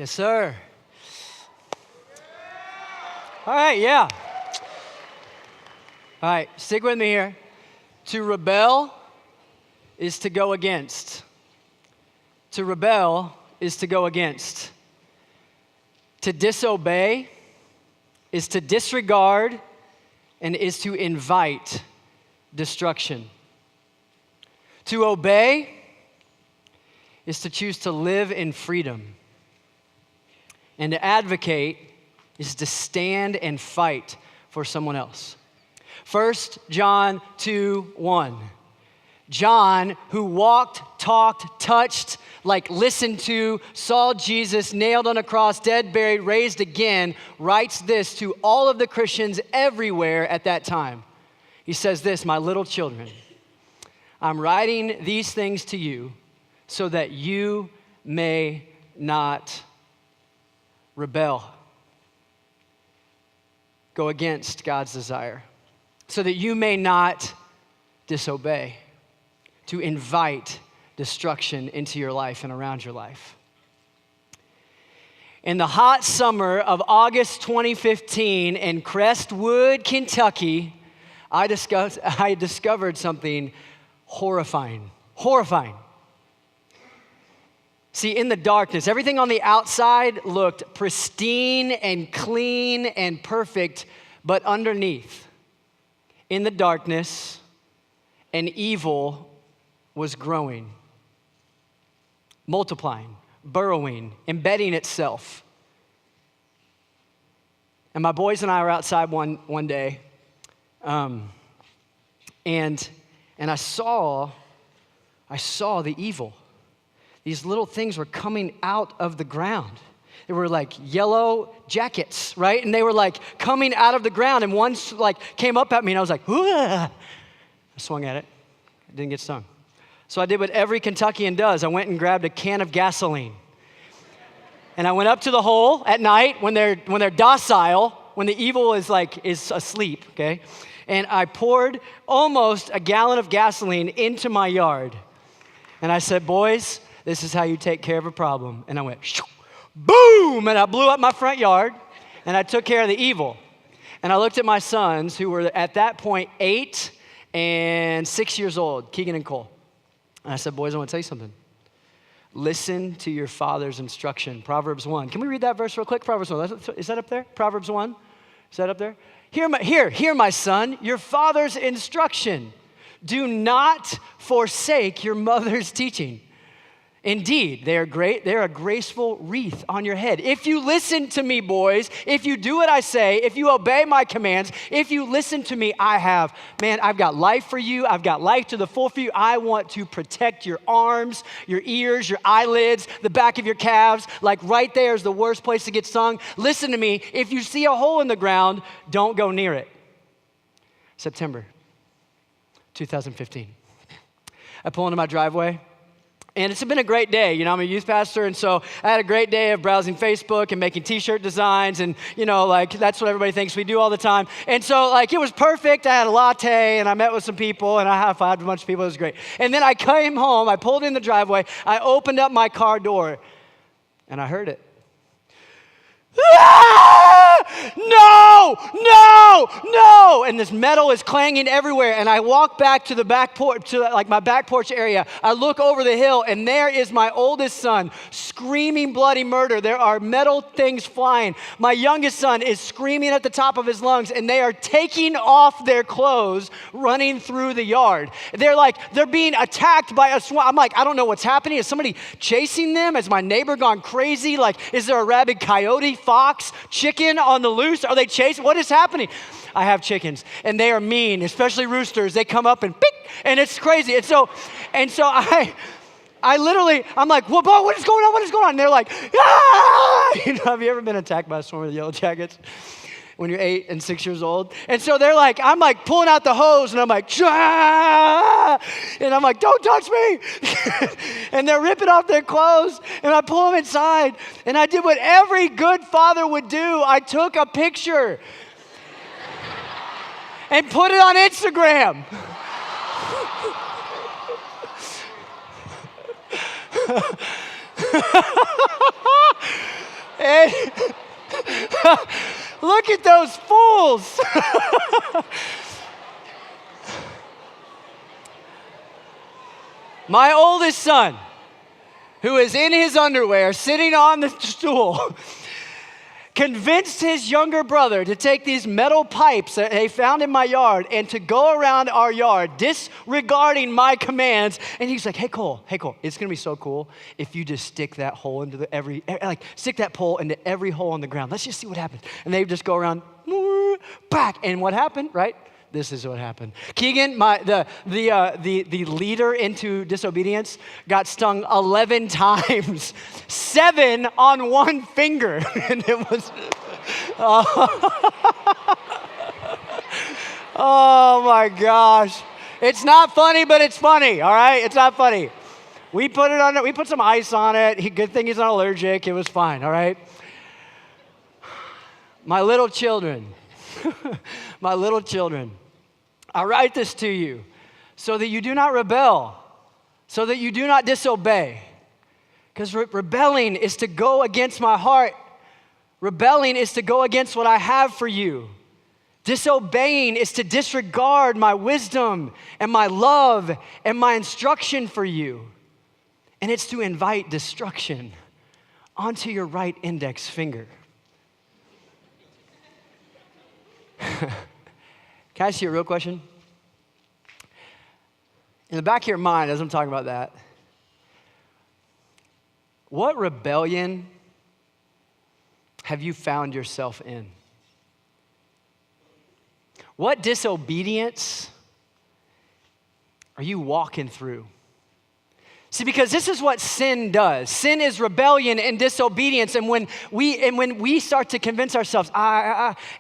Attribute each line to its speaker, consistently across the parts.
Speaker 1: Yes, sir. All right, yeah. All right, stick with me here. To rebel is to go against. To rebel is to go against. To disobey is to disregard and is to invite destruction. To obey is to choose to live in freedom. And to advocate is to stand and fight for someone else. 1 John 2:1. John, who walked, talked, touched, listened to, saw Jesus nailed on a cross, dead, buried, raised again, writes this to all of the Christians everywhere at that time. He says this, "My little children, I'm writing these things to you so that you may not rebel, go against God's desire, so that you may not disobey, to invite destruction into your life and around your life." In the hot summer of August 2015 in Crestwood, Kentucky, I discovered something horrifying. See, in the darkness, everything on the outside looked pristine and clean and perfect, but underneath, in the darkness, an evil was growing, multiplying, burrowing, embedding itself. And my boys and I were outside one day, and I saw the evil. These little things were coming out of the ground. They were like yellow jackets, right? And they were like coming out of the ground. And one came up at me and I was like, "Whoa!" I swung at it. I didn't get stung. So I did what every Kentuckian does. I went and grabbed a can of gasoline. And I went up to the hole at night when they're docile, when the evil is asleep, okay? And I poured almost a gallon of gasoline into my yard. And I said, "Boys, this is how you take care of a problem." And I went, shoo, boom, and I blew up my front yard, and I took care of the evil. And I looked at my sons, who were at that point 8 and 6 years old, Keegan and Cole. And I said, "Boys, I want to tell you something. Listen to your father's instruction." Proverbs 1. Can we read that verse real quick? Proverbs 1. Is that up there? Proverbs 1. Is that up there? Hear, my son, your father's instruction. Do not forsake your mother's teaching. Indeed, they are great. They're a graceful wreath on your head. If you listen to me, boys, if you do what I say, if you obey my commands, if you listen to me, I've got life for you. I've got life to the full for you. I want to protect your arms, your ears, your eyelids, the back of your calves. Right there is the worst place to get stung. Listen to me. If you see a hole in the ground, don't go near it. September 2015. I pull into my driveway. And it's been a great day. I'm a youth pastor, and so I had a great day of browsing Facebook and making t-shirt designs, and, that's what everybody thinks we do all the time. And so, it was perfect. I had a latte, and I met with some people, and I high-fived a bunch of people. It was great. And then I came home. I pulled in the driveway. I opened up my car door, and I heard it. No! And this metal is clanging everywhere. And I walk back to the back porch, my back porch area. I look over the hill, and there is my oldest son screaming bloody murder. There are metal things flying. My youngest son is screaming at the top of his lungs, and they are taking off their clothes, running through the yard. They're being attacked by a swamp. I'm like, I don't know what's happening. Is somebody chasing them? Has my neighbor gone crazy? Is there a rabid coyote, fox, chicken on the loose? Are they chasing? What is happening? I have chickens, and they are mean, especially roosters. They come up and beep, and it's crazy. And so I'm like, "Well, Bo, what is going on? What is going on?" And they're like, "Ah!" Have you ever been attacked by a swarm of yellow jackets when you're 8 and 6 years old? And so I'm pulling out the hose, and I'm like, "Ah!" And I'm like, "Don't touch me." And they're ripping off their clothes, and I pull them inside, and I did what every good father would do. I took a picture and put it on Instagram. look at those fools. My oldest son, who is in his underwear, sitting on the stool, convinced his younger brother to take these metal pipes that they found in my yard and to go around our yard disregarding my commands. And he's like, hey Cole, it's gonna be so cool if you just stick that hole into stick that pole into every hole on the ground. Let's just see what happens. And they just go around, back. And what happened, right? This is what happened. Keegan, the leader into disobedience, got stung 11 times, 7 on one finger, and it was. Oh my gosh! It's not funny, but it's funny. All right, it's not funny. We put it on. We put some ice on it. Good thing he's not allergic. It was fine. All right. My little children. My little children, I write this to you so that you do not rebel, so that you do not disobey. Because rebelling is to go against my heart. Rebelling is to go against what I have for you. Disobeying is to disregard my wisdom and my love and my instruction for you. And it's to invite destruction onto your right index finger. Can I ask you a real question? In the back of your mind, as I'm talking about that, what rebellion have you found yourself in? What disobedience are you walking through? See, because this is what sin does. Sin is rebellion and disobedience. And when we start to convince ourselves,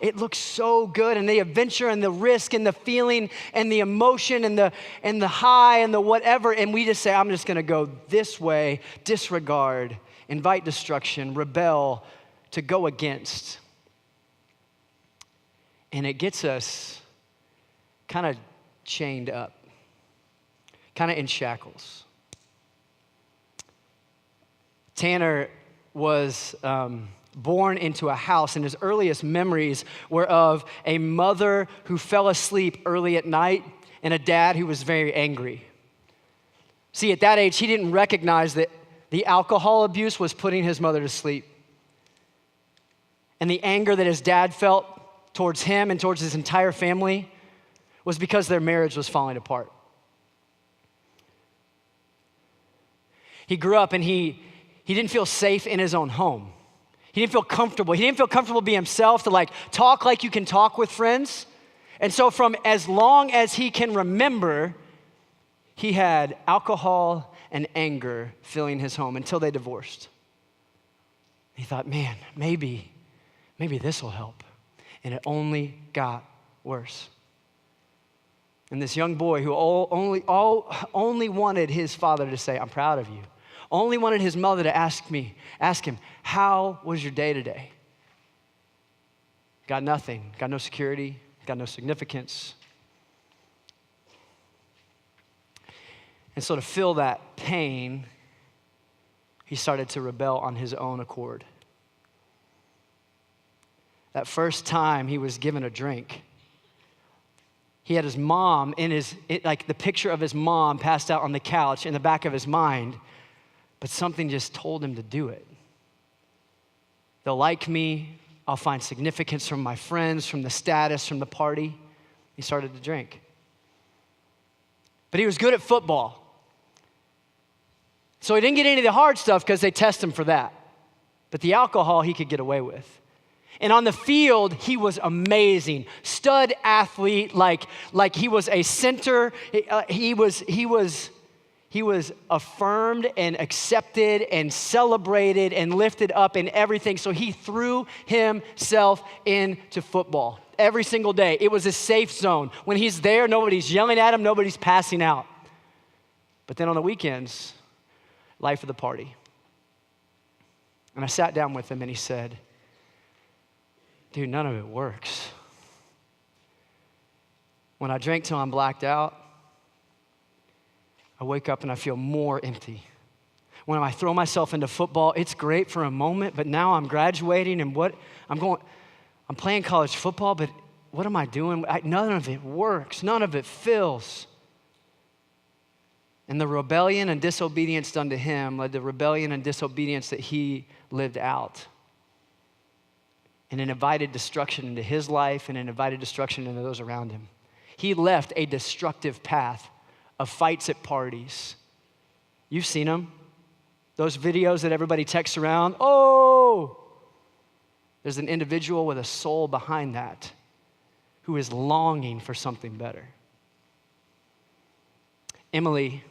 Speaker 1: it looks so good, and the adventure and the risk and the feeling and the emotion and the high and the whatever, and we just say, I'm just going to go this way, disregard, invite destruction, rebel, to go against. And it gets us kind of chained up, kind of in shackles. Tanner was born into a house, and his earliest memories were of a mother who fell asleep early at night and a dad who was very angry. See, at that age, he didn't recognize that the alcohol abuse was putting his mother to sleep. And the anger that his dad felt towards him and towards his entire family was because their marriage was falling apart. He grew up and he didn't feel safe in his own home. He didn't feel comfortable. He didn't feel comfortable being himself, to talk like you can talk with friends. And so from as long as he can remember, he had alcohol and anger filling his home until they divorced. He thought, man, maybe this will help. And it only got worse. And this young boy who only wanted his father to say, I'm proud of you. Only wanted his mother to ask him, how was your day today? Got nothing, got no security, got no significance. And so to feel that pain, he started to rebel on his own accord. That first time he was given a drink, he had his mom the picture of his mom passed out on the couch in the back of his mind. But something just told him to do it. They'll like me. I'll find significance from my friends, from the status, from the party. He started to drink. But he was good at football. So he didn't get any of the hard stuff because they test him for that. But the alcohol he could get away with. And on the field, he was amazing. Stud athlete, like he was a center. He was affirmed and accepted and celebrated and lifted up in everything. So he threw himself into football every single day. It was a safe zone. When he's there, nobody's yelling at him, nobody's passing out. But then on the weekends, life of the party. And I sat down with him and he said, dude, none of it works. When I drink till I'm blacked out, I wake up and I feel more empty. When I throw myself into football, it's great for a moment, but now I'm graduating and I'm I'm playing college football, but what am I doing? None of it works. None of it fills. And the rebellion and disobedience done to him led to rebellion and disobedience that he lived out. And it invited destruction into his life, and it invited destruction into those around him. He left a destructive path of fights at parties. You've seen them. Those videos that everybody texts around. Oh! There's an individual with a soul behind that who is longing for something better. Emily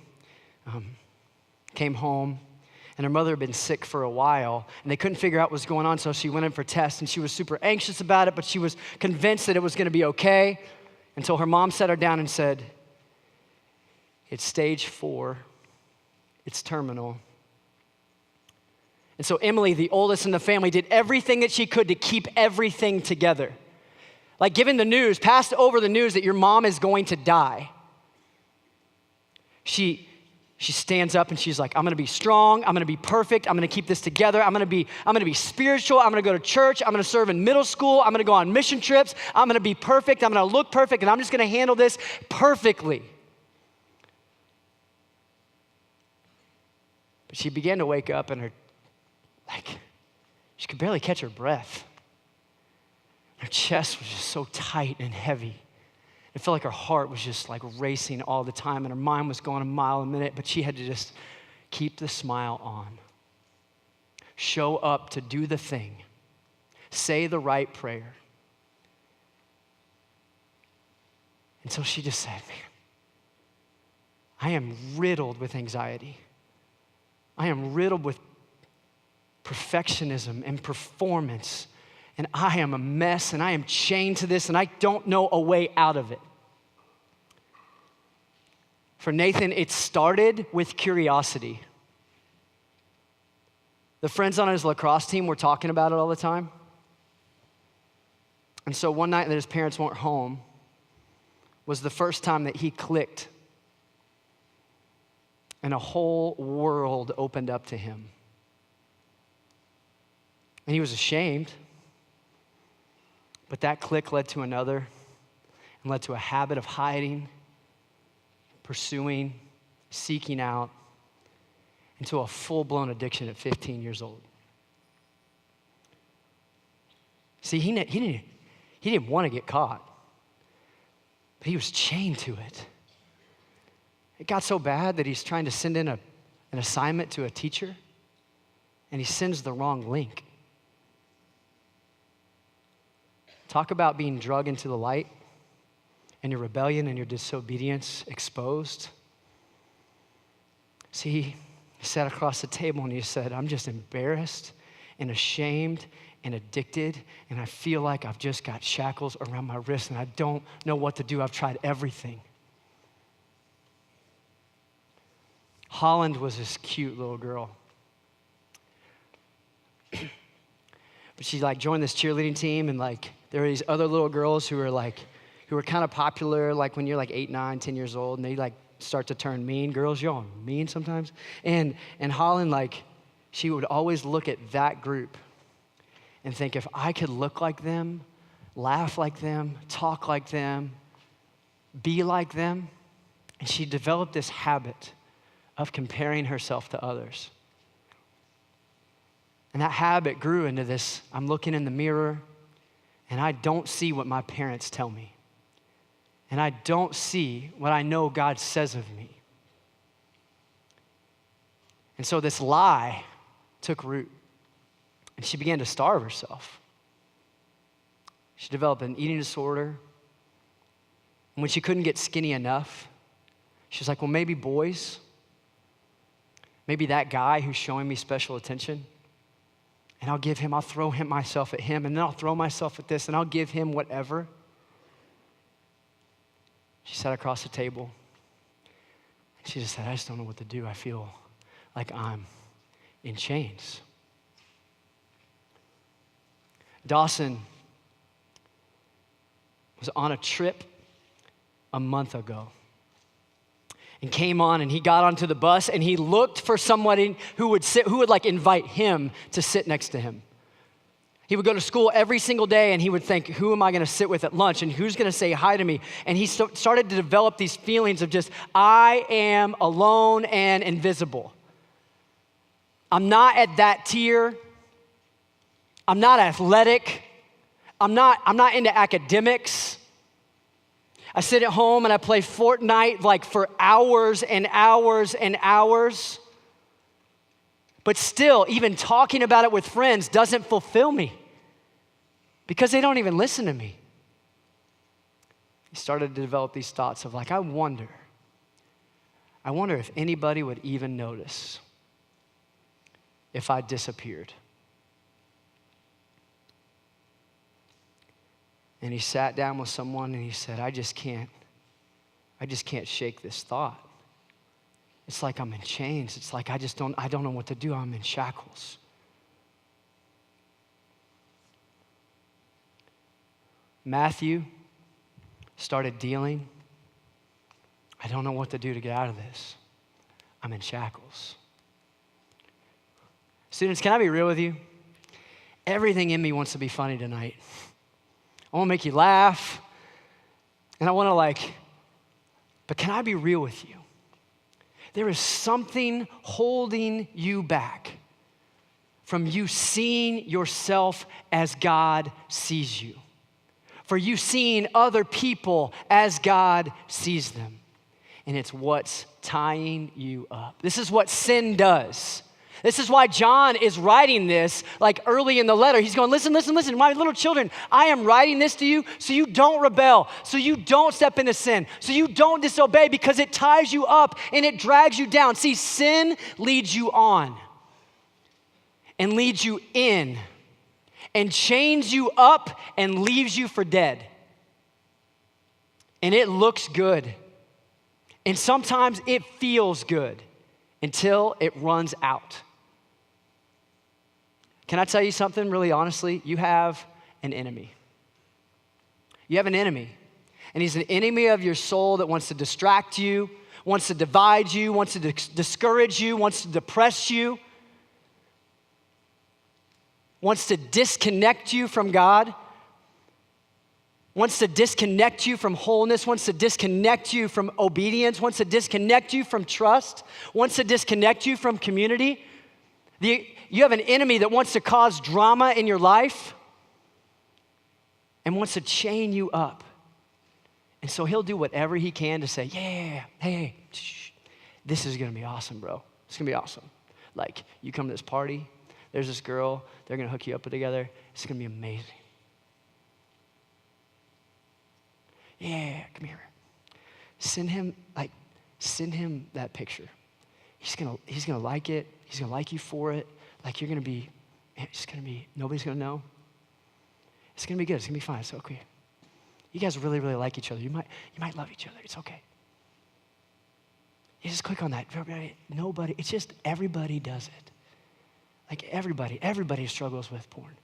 Speaker 1: came home, and her mother had been sick for a while, and they couldn't figure out what was going on, so she went in for tests, and she was super anxious about it, but she was convinced that it was going to be okay until her mom sat her down and said, it's stage 4, it's terminal. And so Emily, the oldest in the family, did everything that she could to keep everything together. Like giving the news, passed over the news that your mom is going to die. She stands up and she's like, I'm gonna be strong, I'm gonna be perfect, I'm gonna keep this together, I'm gonna be spiritual, I'm gonna go to church, I'm gonna serve in middle school, I'm gonna go on mission trips, I'm gonna be perfect, I'm gonna look perfect, and I'm just gonna handle this perfectly. But she began to wake up and she could barely catch her breath. Her chest was just so tight and heavy. It felt like her heart was just like racing all the time, and her mind was going a mile a minute, but she had to just keep the smile on. Show up to do the thing. Say the right prayer. And so she just said, man, I am riddled with anxiety. I am riddled with perfectionism and performance. And I am a mess, and I am chained to this, and I don't know a way out of it. For Nathan, it started with curiosity. The friends on his lacrosse team were talking about it all the time. And so one night that his parents weren't home was the first time that he clicked, and a whole world opened up to him. And he was ashamed. But that click led to another and led to a habit of hiding, pursuing, seeking out, into a full-blown addiction at 15 years old. See, he didn't want to get caught, but he was chained to it. It got so bad that he's trying to send in an assignment to a teacher, and he sends the wrong link. Talk about being drugged into the light and your rebellion and your disobedience exposed. See, he sat across the table and he said, I'm just embarrassed and ashamed and addicted, and I feel like I've just got shackles around my wrists and I don't know what to do. I've tried everything. Holland was this cute little girl. But she joined this cheerleading team, and there were these other little girls who were kind of popular, when you're 8, 9, 10 years old, and they start to turn mean. Girls, y'all mean sometimes. And Holland, she would always look at that group and think, if I could look like them, laugh like them, talk like them, be like them. And she developed this habit of comparing herself to others. And that habit grew into this, I'm looking in the mirror, and I don't see what my parents tell me. And I don't see what I know God says of me. And so this lie took root, and she began to starve herself. She developed an eating disorder. And when she couldn't get skinny enough, she was like, well, maybe boys, maybe that guy who's showing me special attention, and I'll throw myself at him, and then I'll throw myself at this, and I'll give him whatever. She sat across the table. She just said, I just don't know what to do. I feel like I'm in chains. Dawson was on a trip a month ago and came on, and he got onto the bus, and he looked for somebody who would invite him to sit next to him. He would go to school every single day and he would think, who am I going to sit with at lunch and who's going to say hi to me? And he started to develop these feelings of just, I am alone and invisible. I'm not at that tier. I'm not athletic. I'm not into academics. I sit at home and I play Fortnite like for hours and hours and hours. But still, even talking about it with friends doesn't fulfill me because they don't even listen to me. He started to develop these thoughts of like, I wonder if anybody would even notice if I disappeared. And he sat down with someone and he said, I just can't shake this thought. It's like I'm in chains. It's like I don't know what to do. I'm in shackles. Matthew started dealing. I don't know what to do to get out of this. I'm in shackles. Students, can I be real with you? Everything in me wants to be funny tonight. I want to make you laugh. And I want to but can I be real with you? There is something holding you back from you seeing yourself as God sees you, for you seeing other people as God sees them. And it's what's tying you up. This is what sin does. This is why John is writing this like early in the letter. He's going, listen, my little children, I am writing this to you so you don't rebel, so you don't step into sin, so you don't disobey because it ties you up and it drags you down. See, sin leads you on and leads you in and chains you up and leaves you for dead. And it looks good. And sometimes it feels good until it runs out. Can I tell you something really honestly? You have an enemy. You have an enemy. And he's an enemy of your soul that wants to distract you, wants to divide you, wants to discourage you, wants to depress you, wants to disconnect you from God, wants to disconnect you from wholeness, wants to disconnect you from obedience, wants to disconnect you from trust, wants to disconnect you from community. You have an enemy that wants to cause drama in your life and wants to chain you up. And so he'll do whatever he can to say, yeah, hey, shh, this is going to be awesome, bro. It's going to be awesome. Like, you come to this party, there's this girl, they're going to hook you up together. It's going to be amazing. Yeah, come here. Send him that picture. He's gonna like it. He's gonna like you for it. Like nobody's gonna know. It's gonna be good. It's gonna be fine. It's okay. You guys really, really like each other. You might love each other. It's okay. You just click on that. Nobody. It's just everybody does it. Like everybody struggles with porn.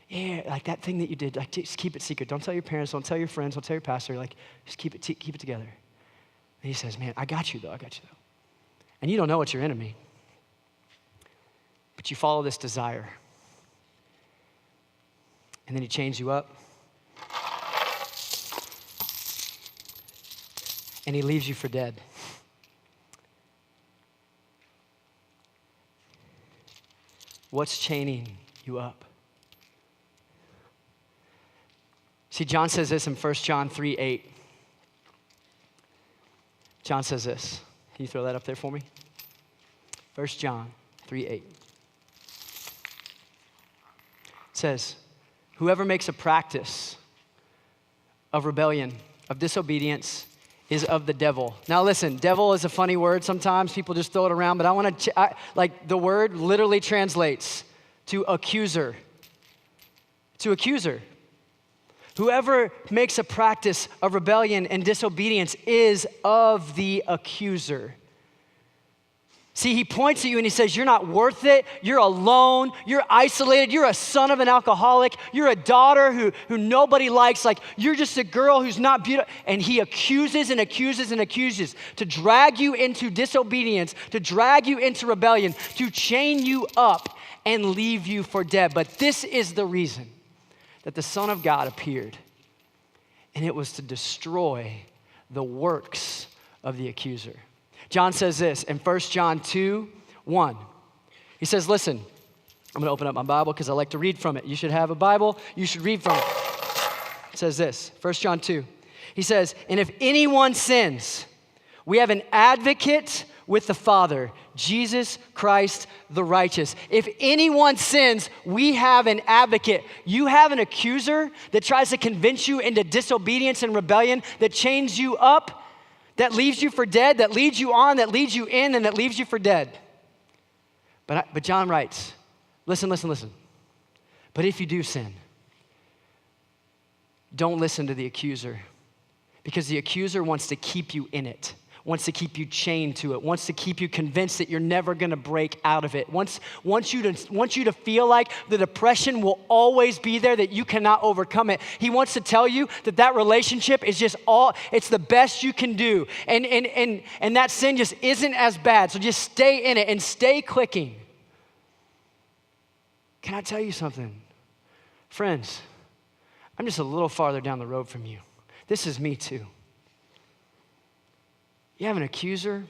Speaker 1: Yeah, like that thing that you did, like just keep it secret. Don't tell your parents, don't tell your friends, don't tell your pastor, like just keep it together. And he says, man, I got you though. And you don't know it's your enemy, but you follow this desire. And then he chains you up. And he leaves you for dead. What's chaining you up? See, John says this in 1 John 3:8. John says this. Can you throw that up there for me? 1 John 3:8. It says, whoever makes a practice of rebellion, of disobedience, is of the devil. Now listen, devil is a funny word. Sometimes people just throw it around, but I want to, the word literally translates to accuser. To accuser. Whoever makes a practice of rebellion and disobedience is of the accuser. See, he points at you and he says, you're not worth it. You're alone. You're isolated. You're a son of an alcoholic. You're a daughter who nobody likes. Like, you're just a girl who's not beautiful. And he accuses and accuses and accuses to drag you into disobedience, to drag you into rebellion, to chain you up. and leave you for dead. But this is the reason that the Son of God appeared, and it was to destroy the works of the accuser. John says this in 1 John 2:1. He says, listen, I'm going to open up my Bible because I like to read from it. You should have a Bible. You should read from it. It says this, 1 John 2. He says, and if anyone sins, we have an advocate with the Father, Jesus Christ the righteous. If anyone sins, we have an advocate. You have an accuser that tries to convince you into disobedience and rebellion, that chains you up, that leaves you for dead, that leads you on, that leads you in, and that leaves you for dead. But John writes, listen. But if you do sin, don't listen to the accuser, because the accuser wants to keep you in it, wants to keep you chained to it, wants to keep you convinced that you're never gonna break out of it, wants you to feel like the depression will always be there, that you cannot overcome it. He wants to tell you that relationship is just it's the best you can do. And that sin just isn't as bad. So just stay in it and stay clicking. Can I tell you something? Friends, I'm just a little farther down the road from you. This is me too. You have an accuser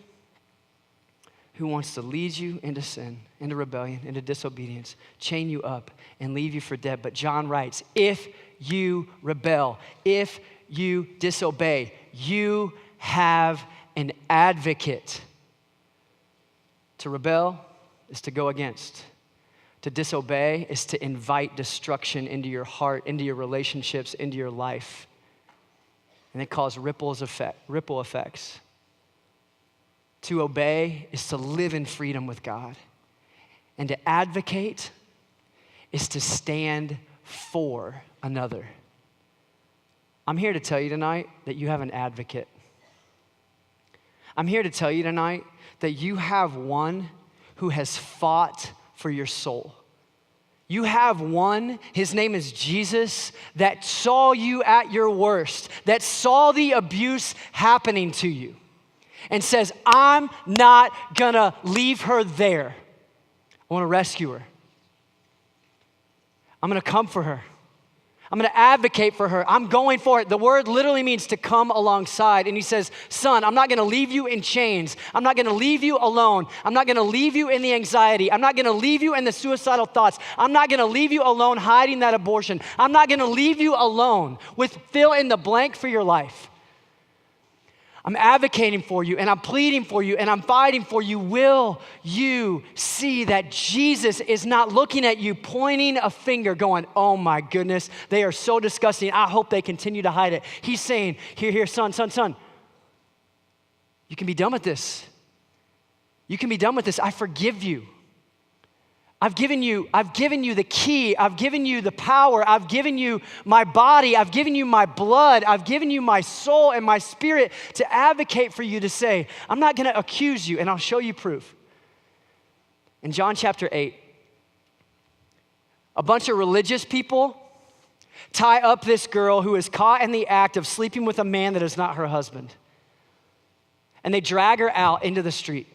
Speaker 1: who wants to lead you into sin, into rebellion, into disobedience, chain you up, and leave you for dead. But John writes, if you rebel, if you disobey, you have an advocate. To rebel is to go against. To disobey is to invite destruction into your heart, into your relationships, into your life. And it causes ripple effects. To obey is to live in freedom with God. And to advocate is to stand for another. I'm here to tell you tonight that you have an advocate. I'm here to tell you tonight that you have one who has fought for your soul. You have one, his name is Jesus, that saw you at your worst, that saw the abuse happening to you, and says, I'm not gonna leave her there. I wanna rescue her. I'm gonna come for her. I'm gonna advocate for her. I'm going for it. The word literally means to come alongside. And he says, son, I'm not gonna leave you in chains. I'm not gonna leave you alone. I'm not gonna leave you in the anxiety. I'm not gonna leave you in the suicidal thoughts. I'm not gonna leave you alone hiding that abortion. I'm not gonna leave you alone with fill in the blank for your life. I'm advocating for you, and I'm pleading for you, and I'm fighting for you. Will you see that Jesus is not looking at you, pointing a finger, going, oh my goodness, they are so disgusting. I hope they continue to hide it. He's saying, here, son, you can be done with this. You can be done with this. I forgive you. I've given you the key. I've given you the power. I've given you my body. I've given you my blood. I've given you my soul and my spirit to advocate for you, to say, I'm not going to accuse you, and I'll show you proof. In John chapter 8, a bunch of religious people tie up this girl who is caught in the act of sleeping with a man that is not her husband. And they drag her out into the street.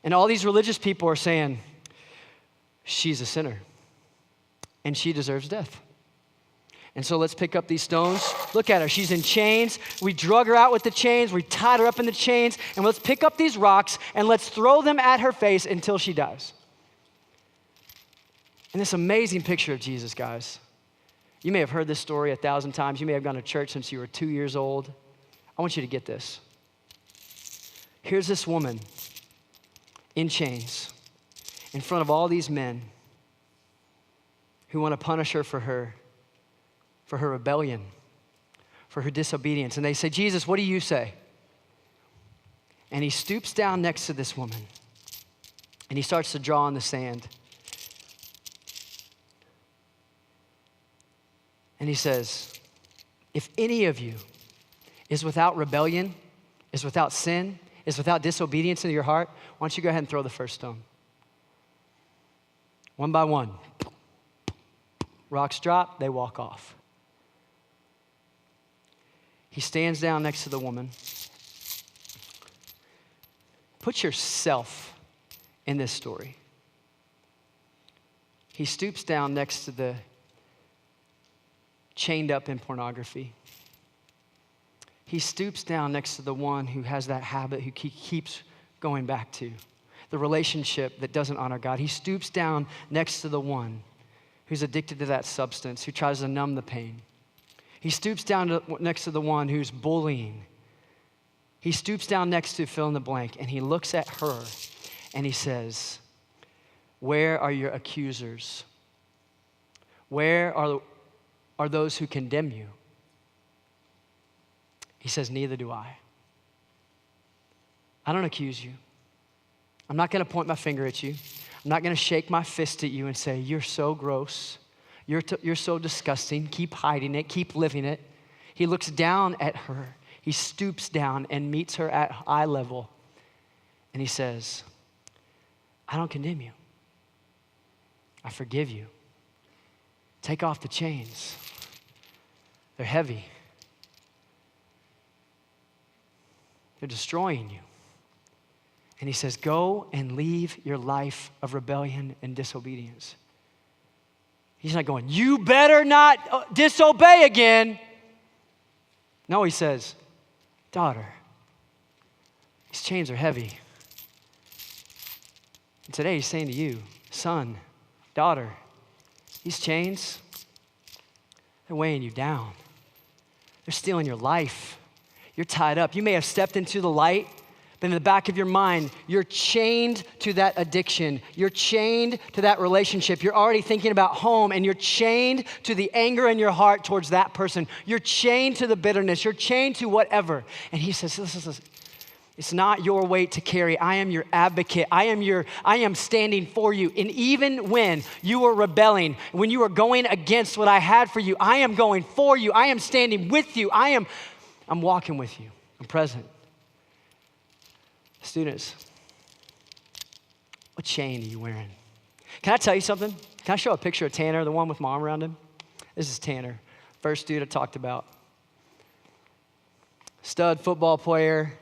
Speaker 1: And all these religious people are saying, she's a sinner, and she deserves death. And so let's pick up these stones. Look at her. She's in chains. We drug her out with the chains. We tied her up in the chains. And let's pick up these rocks, and let's throw them at her face until she dies. And this amazing picture of Jesus, guys. You may have heard this story 1,000 times. You may have gone to church since you were 2 years old. I want you to get this. Here's this woman in chains, in front of all these men who want to punish her for her rebellion, for her disobedience. And they say, Jesus, what do you say? And he stoops down next to this woman, and he starts to draw in the sand. And he says, if any of you is without rebellion, is without sin, is without disobedience in your heart, why don't you go ahead and throw the first stone? One by one. Rocks drop, they walk off. He stands down next to the woman. Put yourself in this story. He stoops down next to the chained up in pornography. He stoops down next to the one who has that habit, who he keeps going back to, the relationship that doesn't honor God. He stoops down next to the one who's addicted to that substance, who tries to numb the pain. He stoops down next to the one who's bullying. He stoops down next to fill in the blank, and he looks at her, and he says, where are your accusers? Where are those who condemn you? He says, neither do I. I don't accuse you. I'm not going to point my finger at you. I'm not going to shake my fist at you and say, you're so gross. You're so disgusting. Keep hiding it. Keep living it. He looks down at her. He stoops down and meets her at eye level. And he says, I don't condemn you. I forgive you. Take off the chains. They're heavy. They're destroying you. And he says, go and leave your life of rebellion and disobedience. He's not going, you better not disobey again. No, he says, daughter, these chains are heavy. And today he's saying to you, son, daughter, these chains, they're weighing you down. They're stealing your life. You're tied up. You may have stepped into the light, but in the back of your mind, you're chained to that addiction. You're chained to that relationship. You're already thinking about home, and you're chained to the anger in your heart towards that person. You're chained to the bitterness. You're chained to whatever. And he says, listen, it's not your weight to carry. I am your advocate. I am standing for you. And even when you were rebelling, when you were going against what I had for you, I am going for you. I am standing with you. I'm walking with you. I'm present. Students, what chain are you wearing? Can I tell you something? Can I show a picture of Tanner, the one with mom around him? This is Tanner, first dude I talked about. Stud football player.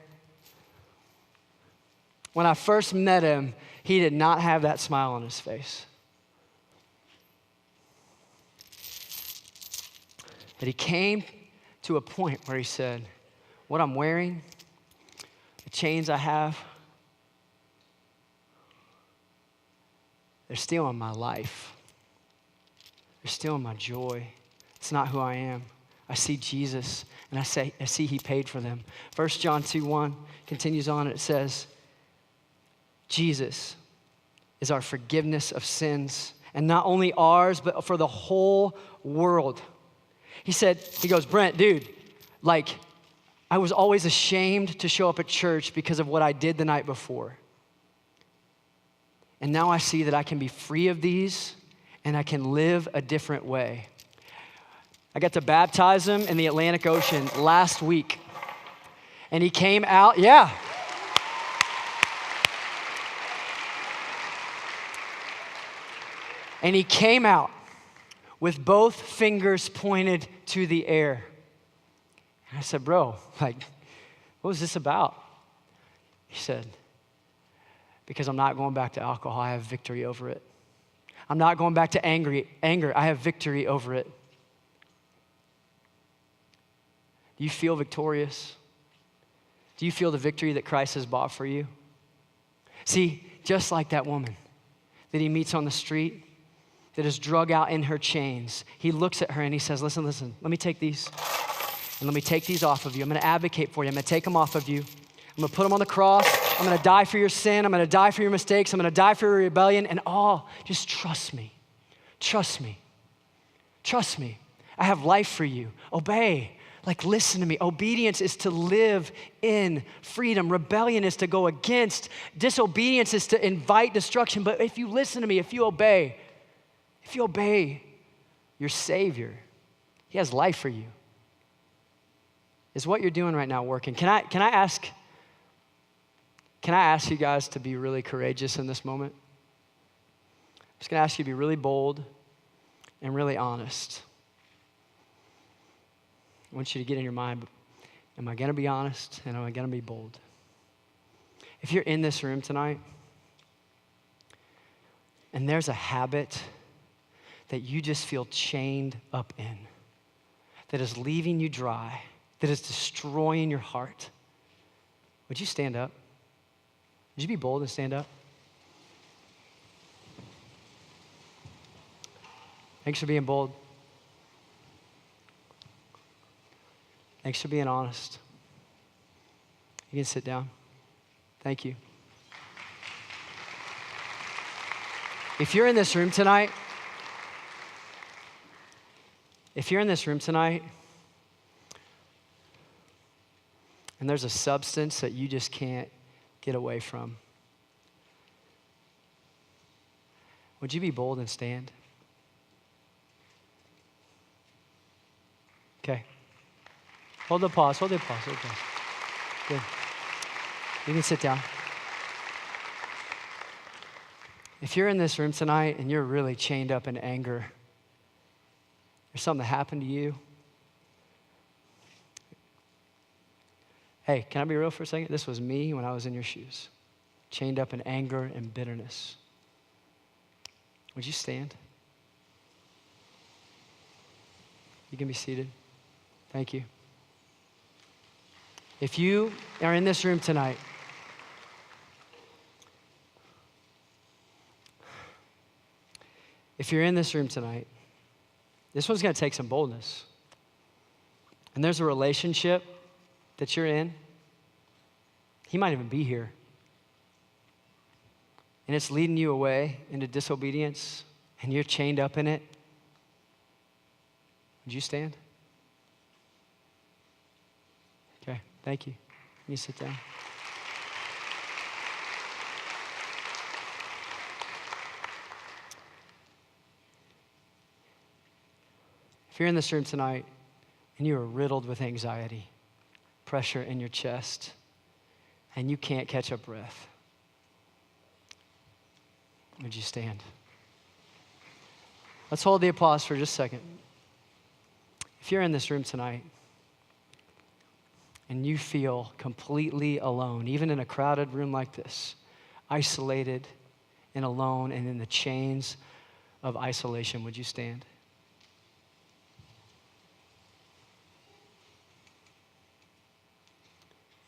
Speaker 1: When I first met him, he did not have that smile on his face. But he came to a point where he said, what I'm wearing, the chains I have, they're stealing my life. They're stealing my joy. It's not who I am. I see Jesus, and I see he paid for them. 1 John 2:1 continues on, and it says, Jesus is our forgiveness of sins, and not only ours, but for the whole world. He goes, Brent, dude, I was always ashamed to show up at church because of what I did the night before. And now I see that I can be free of these and I can live a different way. I got to baptize him in the Atlantic Ocean last week. And he came out, yeah. And he came out with both fingers pointed to the air. And I said, bro, what was this about? He said, because I'm not going back to alcohol, I have victory over it. I'm not going back to anger, I have victory over it. Do you feel victorious? Do you feel the victory that Christ has bought for you? See, just like that woman that he meets on the street, that is drug out in her chains, he looks at her and he says, listen, let me take these. And let me take these off of you. I'm going to advocate for you. I'm going to take them off of you. I'm going to put them on the cross. I'm going to die for your sin. I'm going to die for your mistakes. I'm going to die for your rebellion. And just trust me. Trust me. Trust me. I have life for you. Obey. Listen to me. Obedience is to live in freedom. Rebellion is to go against. Disobedience is to invite destruction. But if you listen to me, if you obey your Savior, he has life for you. Is what you're doing right now working? Can I ask you guys to be really courageous in this moment? I'm just going to ask you to be really bold and really honest. I want you to get in your mind, am I going to be honest and am I going to be bold? If you're in this room tonight and there's a habit that you just feel chained up in, that is leaving you dry, that is destroying your heart, would you stand up? Would you be bold and stand up? Thanks for being bold. Thanks for being honest. You can sit down. Thank you. If you're in this room tonight, and there's a substance that you just can't get away from, would you be bold and stand? Okay. Hold the pause. Good. You can sit down. If you're in this room tonight and you're really chained up in anger, there's something that happened to you. Hey, can I be real for a second? This was me when I was in your shoes, chained up in anger and bitterness. Would you stand? You can be seated. Thank you. If you are in this room tonight, this one's going to take some boldness. And there's a relationship that you're in. He might even be here. And it's leading you away into disobedience, and you're chained up in it. Would you stand? Okay, thank you. You sit down. If you're in this room tonight and you are riddled with anxiety, pressure in your chest, and you can't catch a breath, would you stand? Let's hold the applause for just a second. If you're in this room tonight and you feel completely alone, even in a crowded room like this, isolated and alone and in the chains of isolation, would you stand?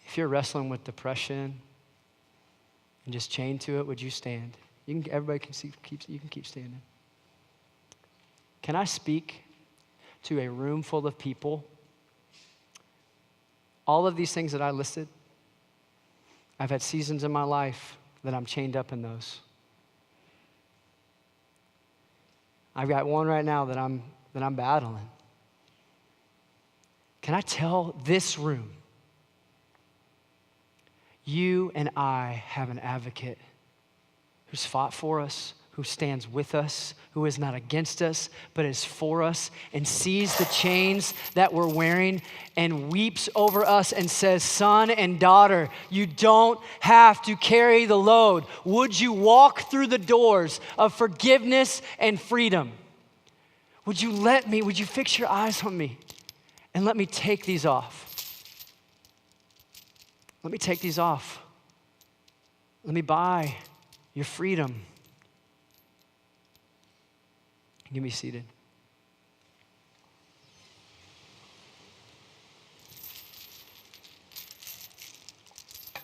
Speaker 1: If you're wrestling with depression and just chained to it, would you stand? Everybody can you can keep standing. Can I speak to a room full of people? All of these things that I listed, I've had seasons in my life that I'm chained up in those. I've got one right now that I'm battling. Can I tell this room, you and I have an advocate who's fought for us, who stands with us, who is not against us, but is for us and sees the chains that we're wearing and weeps over us and says, son and daughter, you don't have to carry the load. Would you walk through the doors of forgiveness and freedom? Would you fix your eyes on me and let me take these off? Let me take these off. Let me buy your freedom. You can be seated.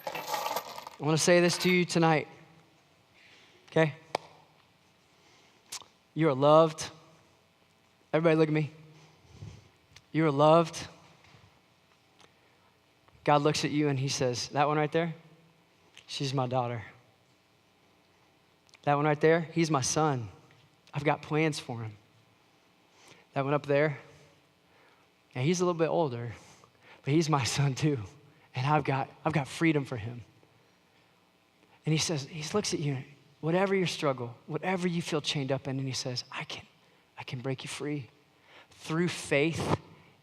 Speaker 1: I want to say this to you tonight, okay? You are loved. Everybody look at me. You are loved. God looks at you and he says, that one right there, she's my daughter. That one right there, he's my son. I've got plans for him. That one up there, and he's a little bit older, but he's my son too. And I've got freedom for him. And he says, he looks at you, whatever your struggle, whatever you feel chained up in, and he says, I can break you free. Through faith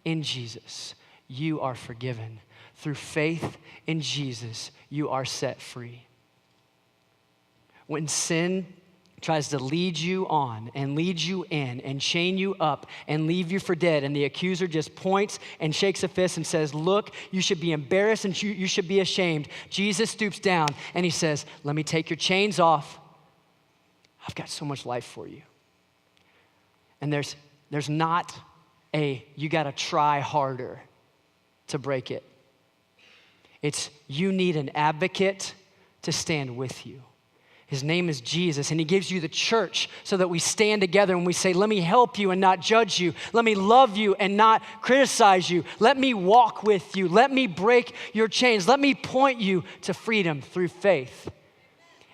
Speaker 1: in Jesus, you are forgiven. Through faith in Jesus, you are set free. When sin tries to lead you on and lead you in and chain you up and leave you for dead, and the accuser just points and shakes a fist and says, look, you should be embarrassed and you should be ashamed. Jesus stoops down and he says, let me take your chains off. I've got so much life for you. And there's not you got to try harder to break it. It's you need an advocate to stand with you. His name is Jesus, and he gives you the church so that we stand together and we say, let me help you and not judge you. Let me love you and not criticize you. Let me walk with you. Let me break your chains. Let me point you to freedom through faith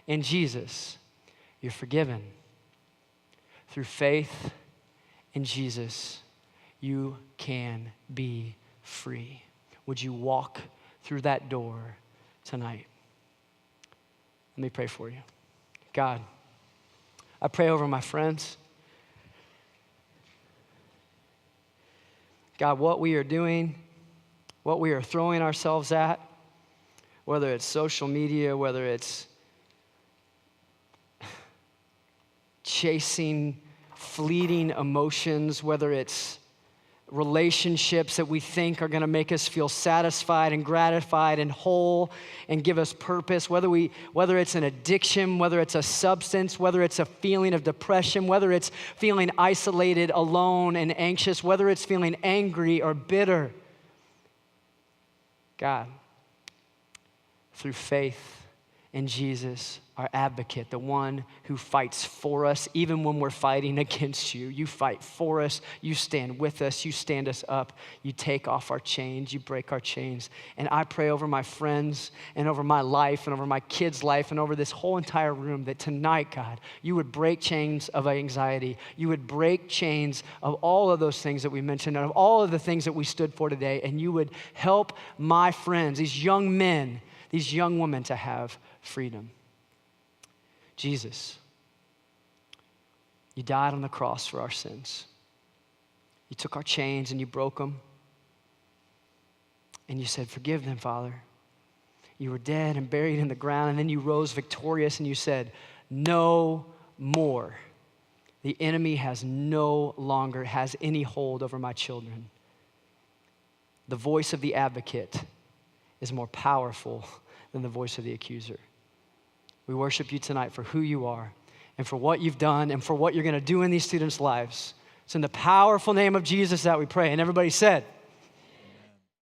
Speaker 1: in Jesus. You're forgiven. Through faith in Jesus, you can be free. Would you walk through that door tonight? Let me pray for you. God, I pray over my friends. God, what we are doing, what we are throwing ourselves at, whether it's social media, whether it's chasing fleeting emotions, whether it's relationships that we think are going to make us feel satisfied and gratified and whole and give us purpose, whether it's an addiction, whether it's a substance, whether it's a feeling of depression, whether it's feeling isolated, alone, and anxious, whether it's feeling angry or bitter. God, through faith in Jesus, our advocate, the one who fights for us, even when we're fighting against you. You fight for us, you stand with us, you stand us up, you take off our chains, you break our chains. And I pray over my friends and over my life and over my kids' life and over this whole entire room that tonight, God, you would break chains of anxiety. You would break chains of all of those things that we mentioned and of all of the things that we stood for today. And you would help my friends, these young men, these young women to have freedom. Jesus, you died on the cross for our sins. You took our chains and you broke them. And you said, forgive them, Father. You were dead and buried in the ground, and then you rose victorious and you said, no more. The enemy has no longer has any hold over my children. The voice of the advocate is more powerful than the voice of the accuser. We worship you tonight for who you are and for what you've done and for what you're going to do in these students' lives. It's in the powerful name of Jesus that we pray. And everybody said,